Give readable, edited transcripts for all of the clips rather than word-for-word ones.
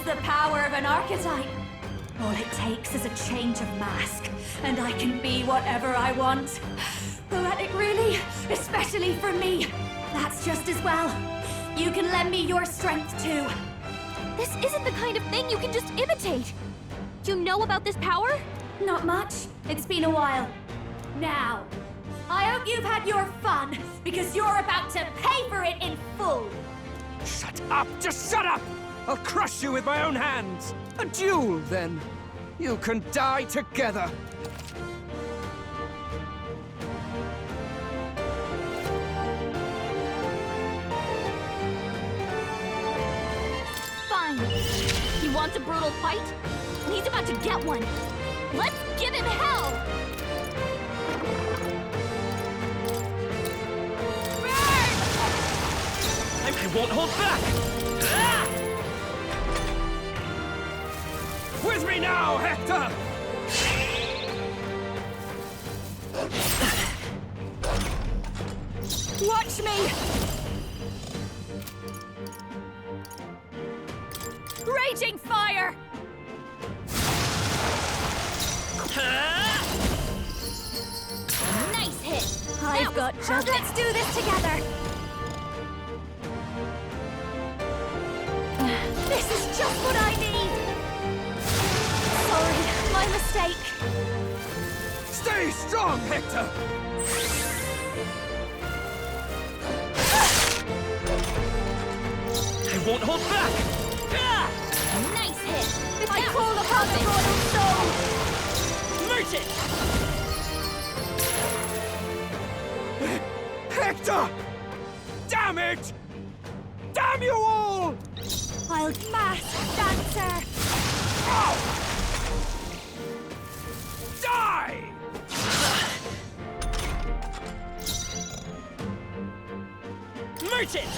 the power of an archetype. All it takes is a change of mask, and I can be whatever I want. Poetic, really, especially for me. That's just as well. You can lend me your strength, too. This isn't the kind of thing you can just imitate. You know about this power? Not much. It's been a while. Now, I hope you've had your fun, because you're about to pay for it in full. Shut up! Just shut up! I'll crush you with my own hands! A duel, then. You can die together. Fine. He wants a brutal fight? He's about to get one. Let's give him hell! I won't hold back! Ah! With me now, Hector! Watch me! Raging fire! Nice hit! I've got just... Let's do this together! This is just what I need! Sorry, my mistake. Stay strong, Hector! I won't hold back! Nice hit! I call upon the royal soul! Merchant! Hector! Damn it! Damn you all! I'll mask dancer! Ow! Die! Merchant!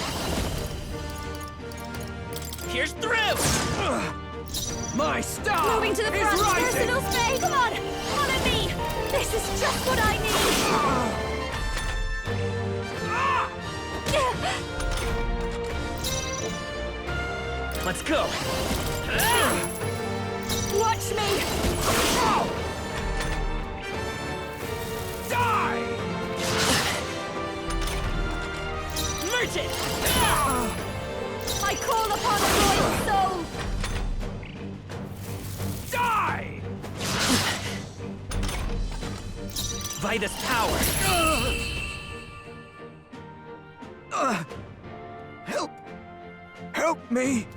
Pierce through! My star Moving to the is front, rising! personal space! Come on! Follow me! This is just what I need! Let's go! Watch me! Die! Merchant! I call upon the royal soul! Die! By this power! Help! Help me!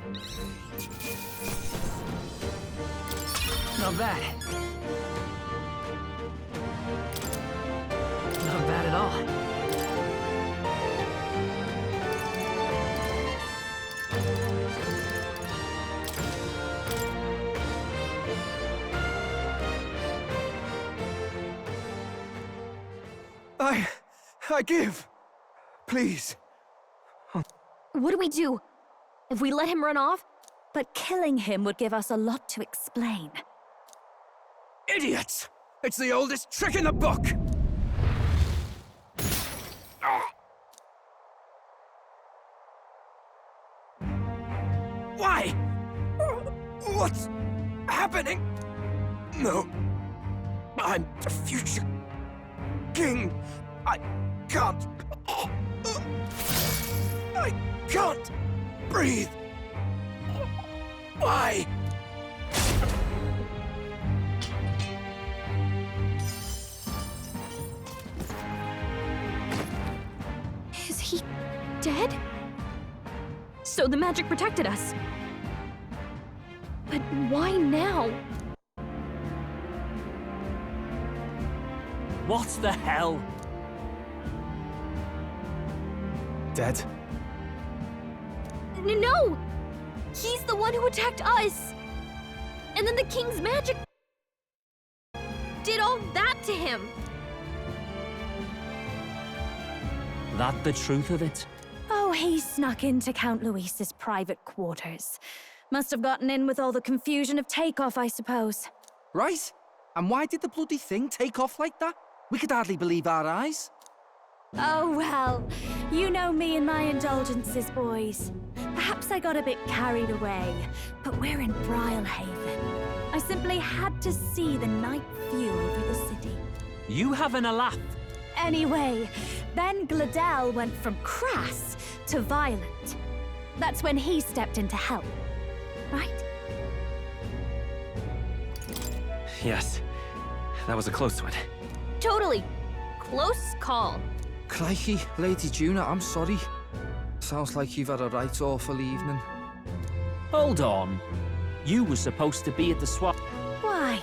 Not bad. Not bad at all. I give. Please. What do we do? If we let him run off? But killing him would give us a lot to explain. Idiots! It's the oldest trick in the book! Why? What's happening? No. I'm the future king. I can't. I can't breathe. Why? Is he dead? So the magic protected us. But why now? What the hell? Dead? No! He's the one who attacked us! And then the king's magic did all that to him! That the truth of it? Oh, he snuck into Count Luis's private quarters. Must have gotten in with all the confusion of takeoff, I suppose. Right? And why did the bloody thing take off like that? We could hardly believe our eyes. Oh, well, you know me and my indulgences, boys. Perhaps Perhaps I got a bit carried away, but we're in Brilhaven. I simply had to see the night view over the city. You having a laugh? Anyway, then Glodell went from crass to violent. That's when he stepped in to help, right? Yes. That was a close one. Totally. Close call. Crikey, Lady Juna, I'm sorry. Sounds like you've had a right awful evening. Hold on. You were supposed to be at the swap. Why?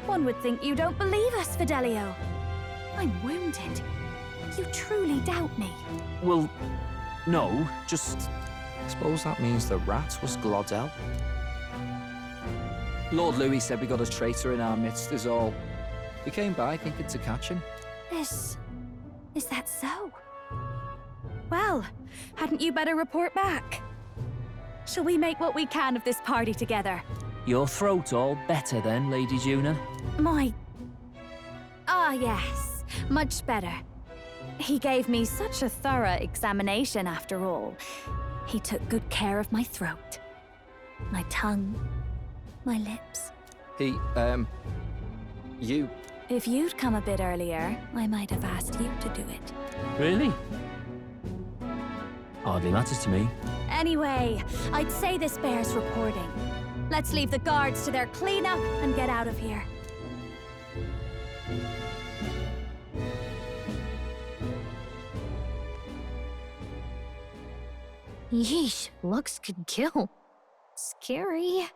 One would think you don't believe us, Fidelio. I'm wounded. You truly doubt me. Well, no, just... Suppose that means the rat was Glodell. Lord Louis said we got a traitor in our midst is all. He came by thinking to catch him. Is that so? Well, hadn't you better report back? Shall we make what we can of this party together? Your throat all better then, Lady Juna? Ah, yes. Much better. He gave me such a thorough examination after all. He took good care of my throat. My tongue. My lips. You... If you'd come a bit earlier, I might have asked you to do it. Really? Hardly matters to me. Anyway, I'd say this bears reporting. Let's leave the guards to their cleanup and get out of here. Yeesh, looks could kill. Scary.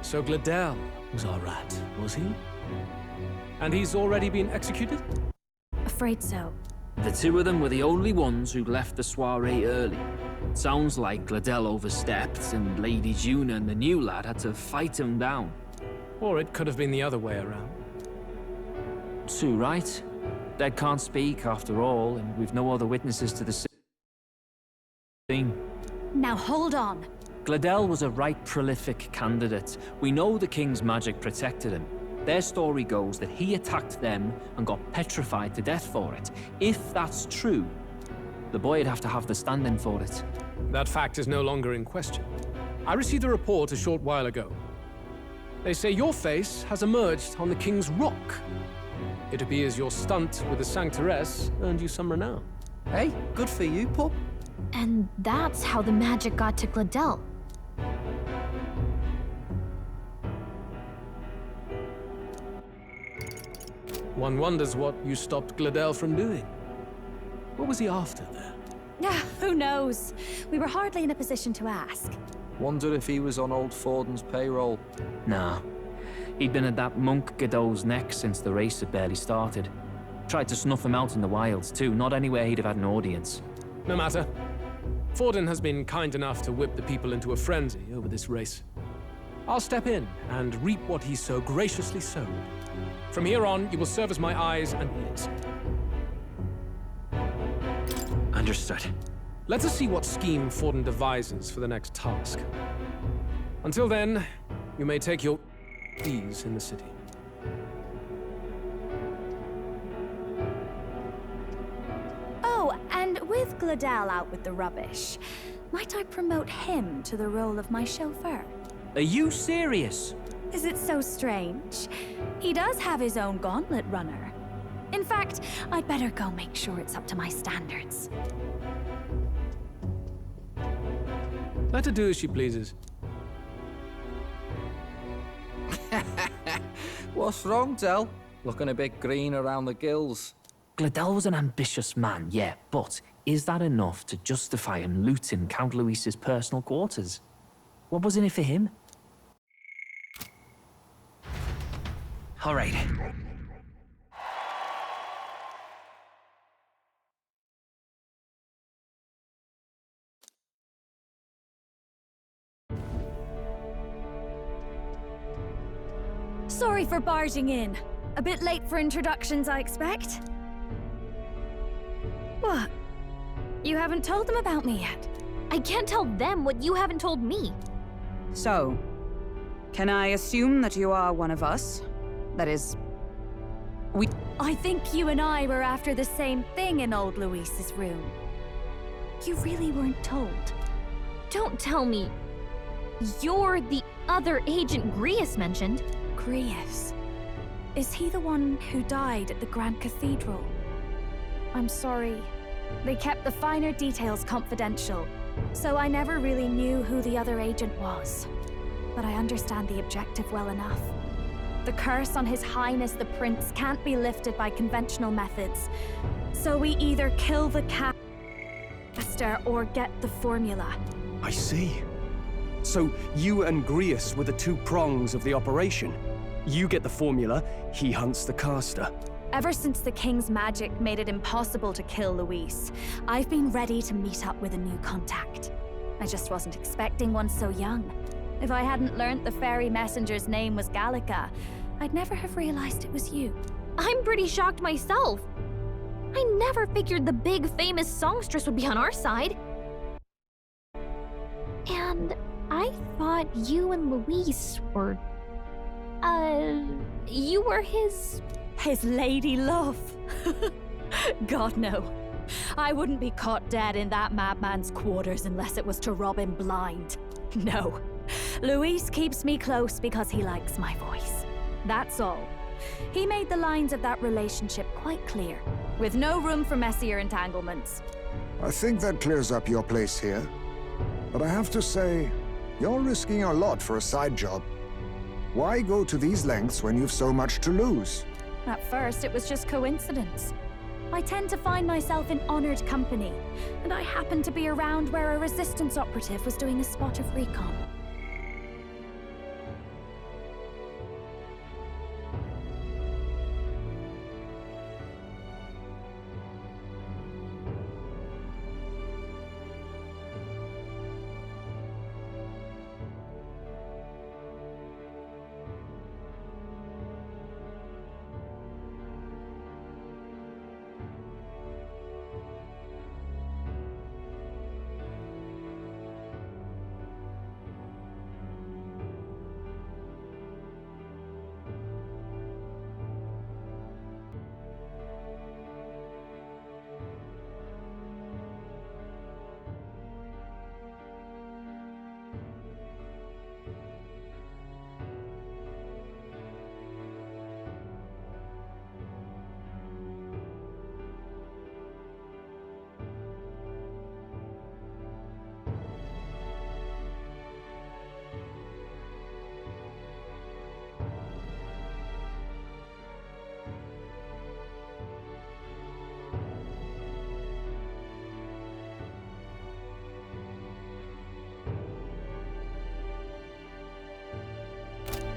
So Glodell was our rat, was he? And he's already been executed? Afraid so. The two of them were the only ones who left the soiree early. Sounds like Glodell overstepped, and Lady Juna and the new lad had to fight him down. Or it could have been the other way around. Too right. Dead can't speak, after all, and we've no other witnesses to the scene. Now hold on. Glodell was a right prolific candidate. We know the king's magic protected him. Their story goes that he attacked them and got petrified to death for it. If that's true, the boy'd have to have the stand-in for it. That fact is no longer in question. I received a report a short while ago. They say your face has emerged on the King's Rock. It appears your stunt with the Sanctoress earned you some renown. Hey, good for you, pup. And that's how the magic got to Glodell. One wonders what you stopped Glodell from doing. What was he after there? Who knows? We were hardly in a position to ask. Wonder if he was on old Forden's payroll. Nah. He'd been at that monk Godot's neck since the race had barely started. Tried to snuff him out in the wilds, too. Not anywhere he'd have had an audience. No matter. Forden has been kind enough to whip the people into a frenzy over this race. I'll step in and reap what he so graciously sowed. From here on, you will serve as my eyes and ears. Understood. Let us see what scheme Forden devises for the next task. Until then, you may take your ease in the city. Oh, and with Glodell out with the rubbish, might I promote him to the role of my chauffeur? Are you serious? Is it so strange? He does have his own gauntlet runner. In fact, I'd better go make sure it's up to my standards. Let her do as she pleases. What's wrong, Del? Looking a bit green around the gills. Glodell was an ambitious man, yeah, but is that enough to justify him looting Count Luis's personal quarters? What was in it for him? All right. Sorry for barging in. A bit late for introductions, I expect. What? You haven't told them about me yet? I can't tell them what you haven't told me. So, Can I assume that you are one of us? That is, I think you and I were after the same thing in old Luis's room. You really weren't told. Don't tell me you're the other agent Grius mentioned. Grius? Is he the one who died at the Grand Cathedral? I'm sorry. They kept the finer details confidential, so I never really knew who the other agent was. But I understand the objective well enough. The curse on His Highness the Prince can't be lifted by conventional methods, so we either kill the caster or get the formula. I see. So you and Grius were the two prongs of the operation. You get the formula, he hunts the caster. Ever since the King's magic made it impossible to kill Luis, I've been ready to meet up with a new contact. I just wasn't expecting one so young. If I hadn't learnt the fairy messenger's name was Gallica, I'd never have realized it was you. I'm pretty shocked myself. I never figured the big famous songstress would be on our side. And I thought you and Luis were... you were his lady love. God, no. I wouldn't be caught dead in that madman's quarters unless it was to rob him blind. No. Luis keeps me close because he likes my voice. That's all. He made the lines of that relationship quite clear, with no room for messier entanglements. I think that clears up your place here. But I have to say, you're risking a lot for a side job. Why go to these lengths when you've so much to lose? At first, it was just coincidence. I tend to find myself in honored company, and I happened to be around where a resistance operative was doing a spot of recon.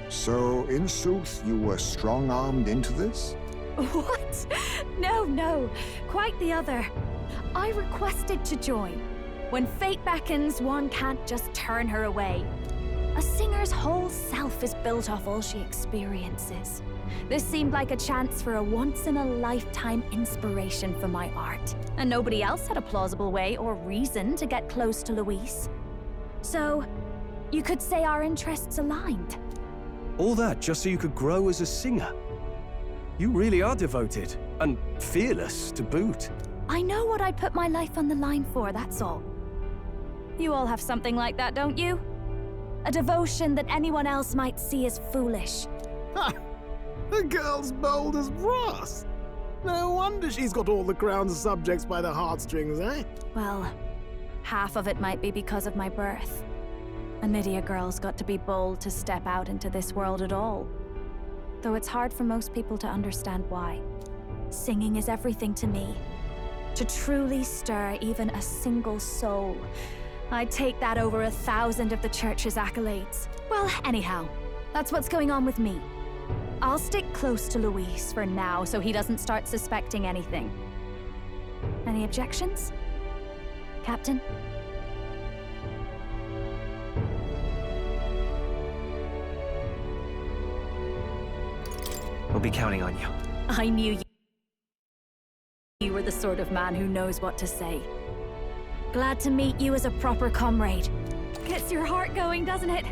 So, in sooth, you were strong-armed into this? What? No. Quite the other. I requested to join. When fate beckons, one can't just turn her away. A singer's whole self is built off all she experiences. This seemed like a chance for a once-in-a-lifetime inspiration for my art. And nobody else had a plausible way or reason to get close to Luis. So, you could say our interests aligned. All that just so you could grow as a singer. You really are devoted, and fearless to boot. I know what I'd put my life on the line for, that's all. You all have something like that, don't you? A devotion that anyone else might see as foolish. Ha! The girl's bold as brass. No wonder she's got all the crown's subjects by the heartstrings, eh? Well, half of it might be because of my birth. A Nydia girl's got to be bold to step out into this world at all. Though it's hard for most people to understand why. Singing is everything to me. To truly stir even a single soul, I'd take that over 1,000 of the church's accolades. Well, anyhow, that's what's going on with me. I'll stick close to Luis for now so he doesn't start suspecting anything. Any objections? Captain? We'll be counting on you. I knew you were the sort of man who knows what to say. Glad to meet you as a proper comrade. Gets your heart going, doesn't it?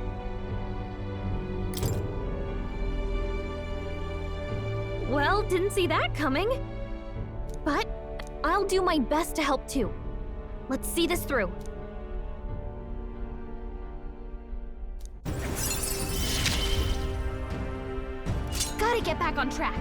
Well, didn't see that coming. But I'll do my best to help too. Let's see this through. Gotta get back on track.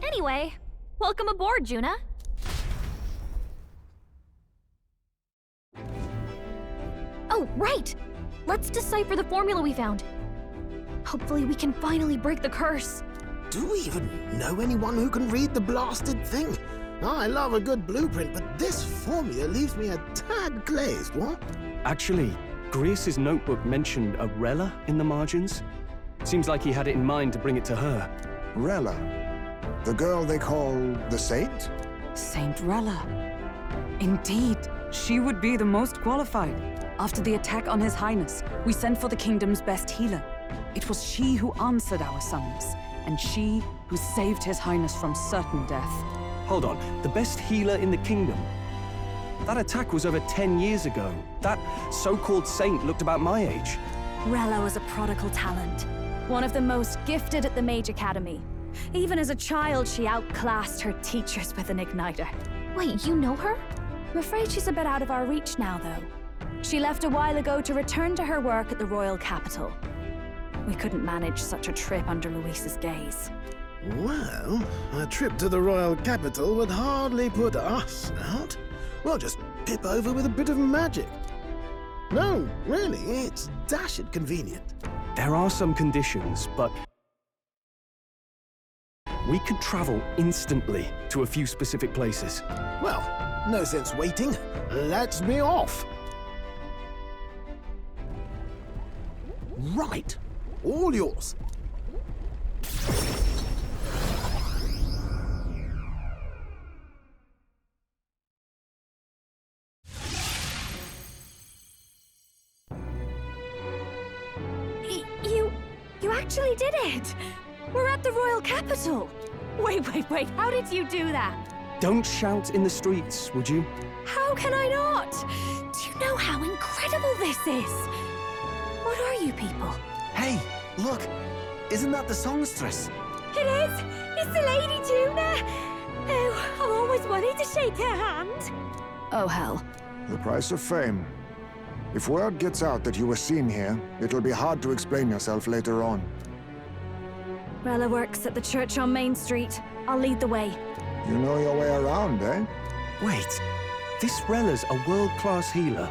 Anyway, welcome aboard, Juna. Oh, right! Let's decipher the formula we found. Hopefully we can finally break the curse. Do we even know anyone who can read the blasted thing? I love a good blueprint, but this formula leaves me a tad glazed, what? Actually, Grius's notebook mentioned a Rella in the margins. Seems like he had it in mind to bring it to her. Rella? The girl they call the Saint? Saint Rella. Indeed, she would be the most qualified. After the attack on His Highness, we sent for the kingdom's best healer. It was she who answered our summons, and she who saved His Highness from certain death. Hold on, the best healer in the kingdom? That attack was over 10 years ago. That so-called saint looked about my age. Rella was a prodigal talent, one of the most gifted at the Mage Academy. Even as a child, she outclassed her teachers with an igniter. Wait, you know her? I'm afraid she's a bit out of our reach now, though. She left a while ago to return to her work at the royal capital. We couldn't manage such a trip under Luis's gaze. Well, a trip to the royal capital would hardly put us out. We'll just pip over with a bit of magic. No, really, it's dashed convenient. There are some conditions, but we could travel instantly to a few specific places. Well, no sense waiting. Let's be off. Right. All yours. You actually did it! We're at the royal capital! Wait, how did you do that? Don't shout in the streets, would you? How can I not? Do you know how incredible this is? What are you people? Hey, look! Isn't that the songstress? It is! It's the Lady Juna! Oh, I've always wanted to shake her hand! Oh, hell. The price of fame. If word gets out that you were seen here, it'll be hard to explain yourself later on. Rella works at the church on Main Street. I'll lead the way. You know your way around, eh? Wait, this Rella's a world-class healer,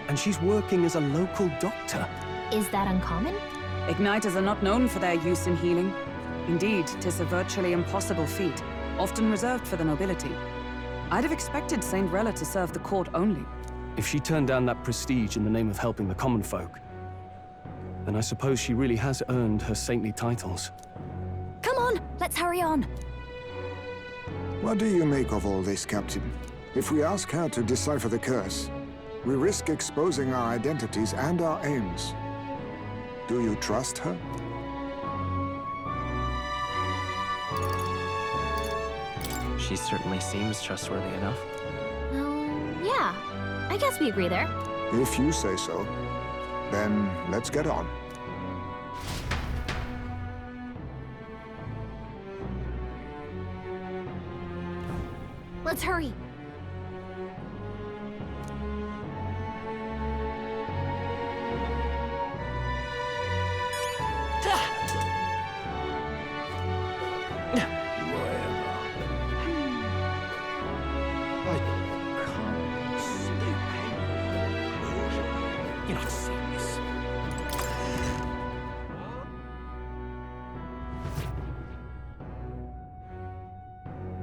and she's working as a local doctor. Is that uncommon? Igniters are not known for their use in healing. Indeed, 'tis a virtually impossible feat, often reserved for the nobility. I'd have expected Saint Rella to serve the court only. If she turned down that prestige in the name of helping the common folk, then I suppose she really has earned her saintly titles. Come on, let's hurry on. What do you make of all this, Captain? If we ask her to decipher the curse, we risk exposing our identities and our aims. Do you trust her? She certainly seems trustworthy enough. Yeah. I guess we agree there. If you say so, then let's get on. Let's hurry.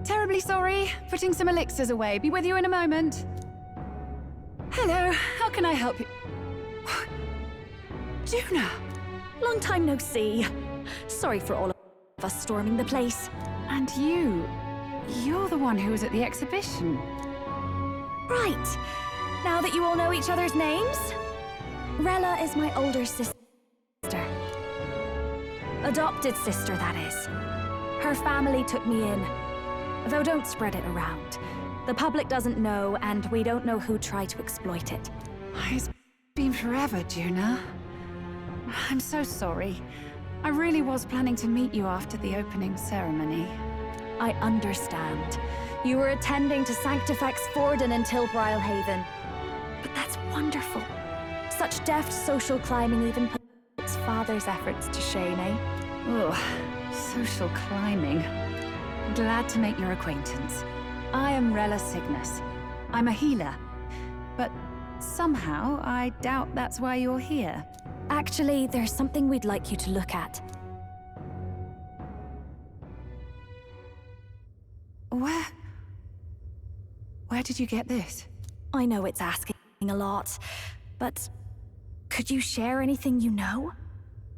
Terribly sorry. Putting some elixirs away. Be with you in a moment. Hello, how can I help you? Juna! Long time no see. Sorry for all of us storming the place. And you're the one who was at the exhibition. Right. Now that you all know each other's names, Rella is my older sister. Adopted sister, that is. Her family took me in. Though don't spread it around. The public doesn't know, and we don't know who tried to exploit it. It's been forever, Juna. I'm so sorry. I really was planning to meet you after the opening ceremony. I understand. You were attending to Sanctifex Forden until Brylehaven. But that's wonderful. Such deft social climbing even puts father's efforts to shame, eh? Ugh, social climbing. Glad to make your acquaintance. I am Rella Cygnus. I'm a healer. But somehow, I doubt that's why you're here. Actually, there's something we'd like you to look at. Where did you get this? I know it's asking a lot, but could you share anything you know?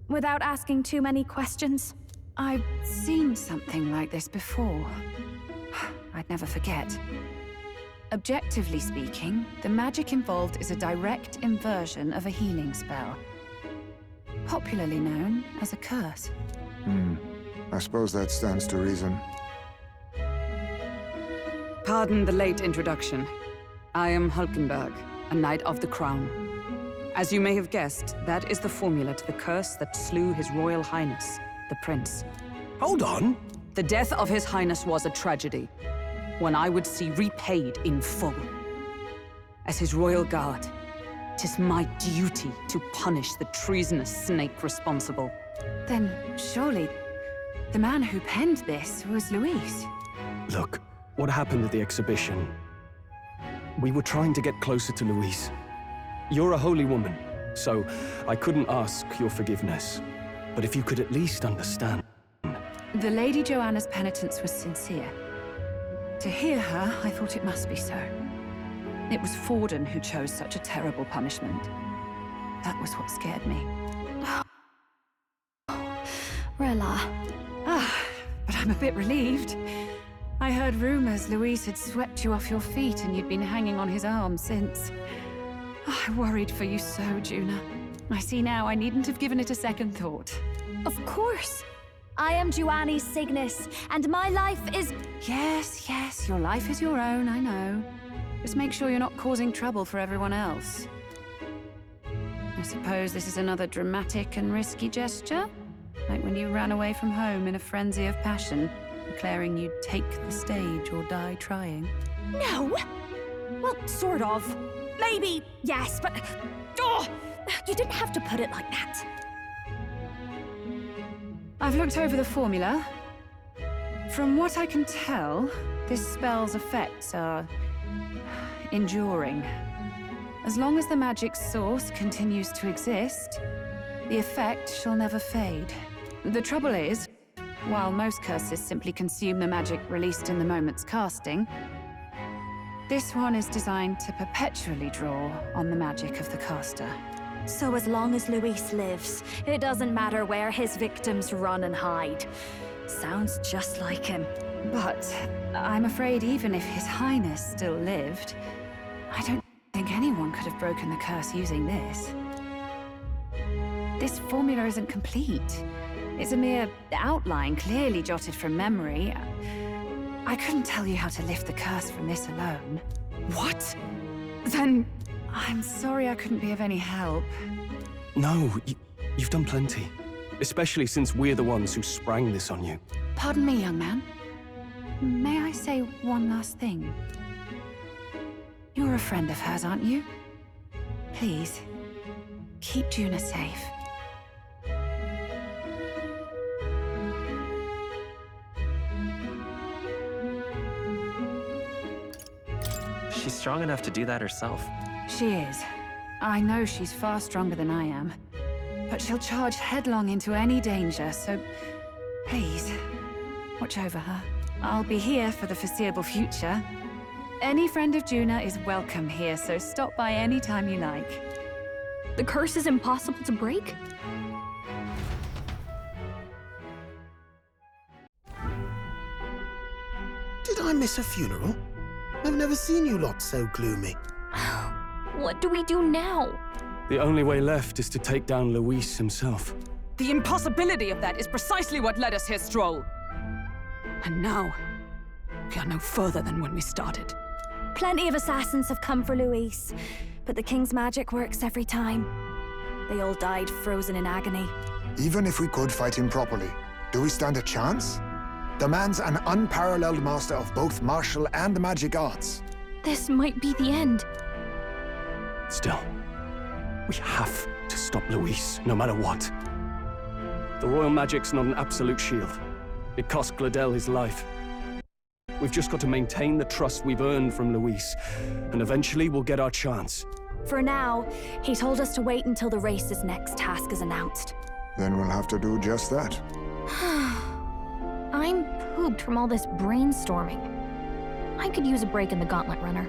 Without asking too many questions? I've seen something like this before. I'd never forget. Objectively speaking, the magic involved is a direct inversion of a healing spell. Popularly known as a curse. I suppose that stands to reason. Pardon the late introduction. I am Hulkenberg, a Knight of the Crown. As you may have guessed, that is the formula to the curse that slew His Royal Highness, the Prince. Hold on! The death of His Highness was a tragedy, one I would see repaid in full. As His Royal Guard, 'tis my duty to punish the treasonous snake responsible. Then, surely, the man who penned this was Luis. Look, what happened at the exhibition? We were trying to get closer to Louise. You're a holy woman, so I couldn't ask your forgiveness. But if you could at least understand. The Lady Joanna's penitence was sincere. To hear her, I thought it must be so. It was Forden who chose such a terrible punishment. That was what scared me. Rella. But I'm a bit relieved. I heard rumors Luis had swept you off your feet and you'd been hanging on his arm since. I worried for you so, Juna. I see now I needn't have given it a second thought. Of course. I am Juani Cygnus, and my life is... Yes, your life is your own, I know. Just make sure you're not causing trouble for everyone else. I suppose this is another dramatic and risky gesture? Like when you ran away from home in a frenzy of passion, declaring you'd take the stage or die trying. No! Well, sort of. Maybe, yes, but... Oh, you didn't have to put it like that. I've looked over the formula. From what I can tell, this spell's effects are enduring. As long as the magic's source continues to exist, the effect shall never fade. The trouble is, while most curses simply consume the magic released in the moment's casting, this one is designed to perpetually draw on the magic of the caster. So as long as Luis lives, it doesn't matter where his victims run and hide. Sounds just like him. But I'm afraid even if His Highness still lived, I don't think anyone could have broken the curse using this. This formula isn't complete. It's a mere outline, clearly jotted from memory. I couldn't tell you how to lift the curse from this alone. What? Then I'm sorry I couldn't be of any help. No, you've done plenty. Especially since we're the ones who sprang this on you. Pardon me, young man. May I say one last thing? You're a friend of hers, aren't you? Please, keep Juna safe. She's strong enough to do that herself. She is. I know she's far stronger than I am. But she'll charge headlong into any danger, so please, watch over her. I'll be here for the foreseeable future. Any friend of Juna is welcome here, so stop by any time you like. The curse is impossible to break? Did I miss a funeral? I've never seen you lot so gloomy. What do we do now? The only way left is to take down Luis himself. The impossibility of that is precisely what led us here, Stroll. And now, we are no further than when we started. Plenty of assassins have come for Luis, but the King's magic works every time. They all died frozen in agony. Even if we could fight him properly, do we stand a chance? The man's an unparalleled master of both martial and magic arts. This might be the end. Still, we have to stop Luis, no matter what. The royal magic's not an absolute shield. It cost Glodell his life. We've just got to maintain the trust we've earned from Luis, and eventually we'll get our chance. For now, he told us to wait until the race's next task is announced. Then we'll have to do just that. I'm pooped from all this brainstorming. I could use a break in the Gauntlet Runner.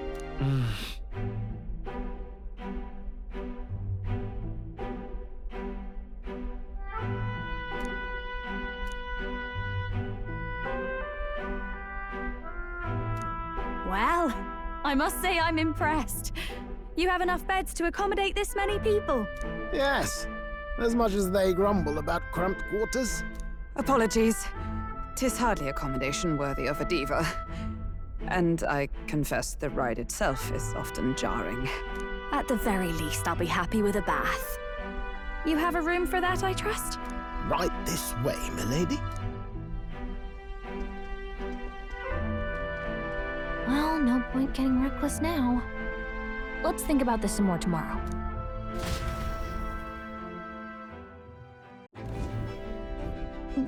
Well, I must say I'm impressed. You have enough beds to accommodate this many people. Yes, as much as they grumble about cramped quarters. Apologies. 'Tis hardly accommodation worthy of a diva. And I confess the ride itself is often jarring. At the very least, I'll be happy with a bath. You have a room for that, I trust? Right this way, milady. Well, no point getting reckless now. Let's think about this some more tomorrow.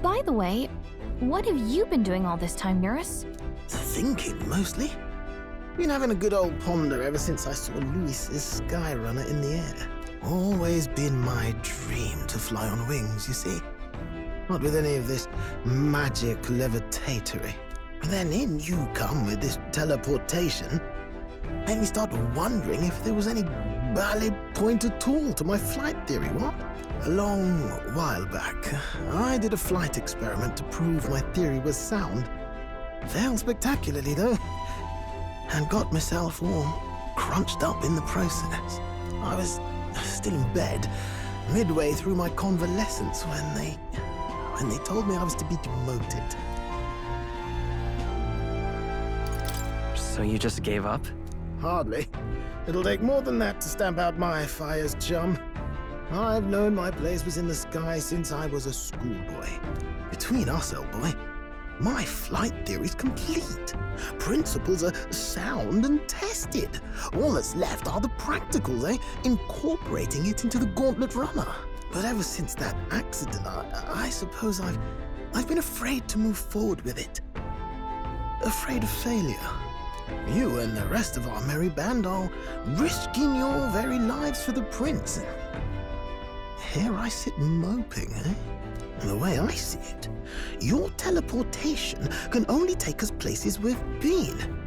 By the way, what have you been doing all this time, Eurus? Thinking, mostly. Been having a good old ponder ever since I saw Luis's Skyrunner in the air. Always been my dream to fly on wings, you see. Not with any of this magic levitatory. But then in you come with this teleportation. Made me start wondering if there was any valid point at all to my flight theory, what? A long while back, I did a flight experiment to prove my theory was sound. Failed spectacularly, though, and got myself all crunched up in the process. I was still in bed, midway through my convalescence, when they told me I was to be demoted. So you just gave up? Hardly. It'll take more than that to stamp out my fires, chum. I've known my place was in the sky since I was a schoolboy. Between us, old boy, my flight theory's complete. Principles are sound and tested. All that's left are the practicals, incorporating it into the Gauntlet Runner. But ever since that accident, I suppose I've been afraid to move forward with it. Afraid of failure. You and the rest of our merry band are risking your very lives for the prince. Here I sit moping, And the way I see it, your teleportation can only take us places we've been.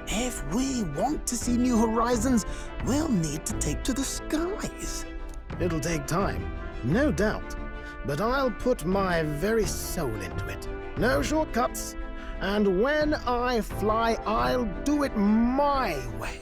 If we want to see new horizons, we'll need to take to the skies. It'll take time, no doubt, but I'll put my very soul into it. No shortcuts. And when I fly, I'll do it my way.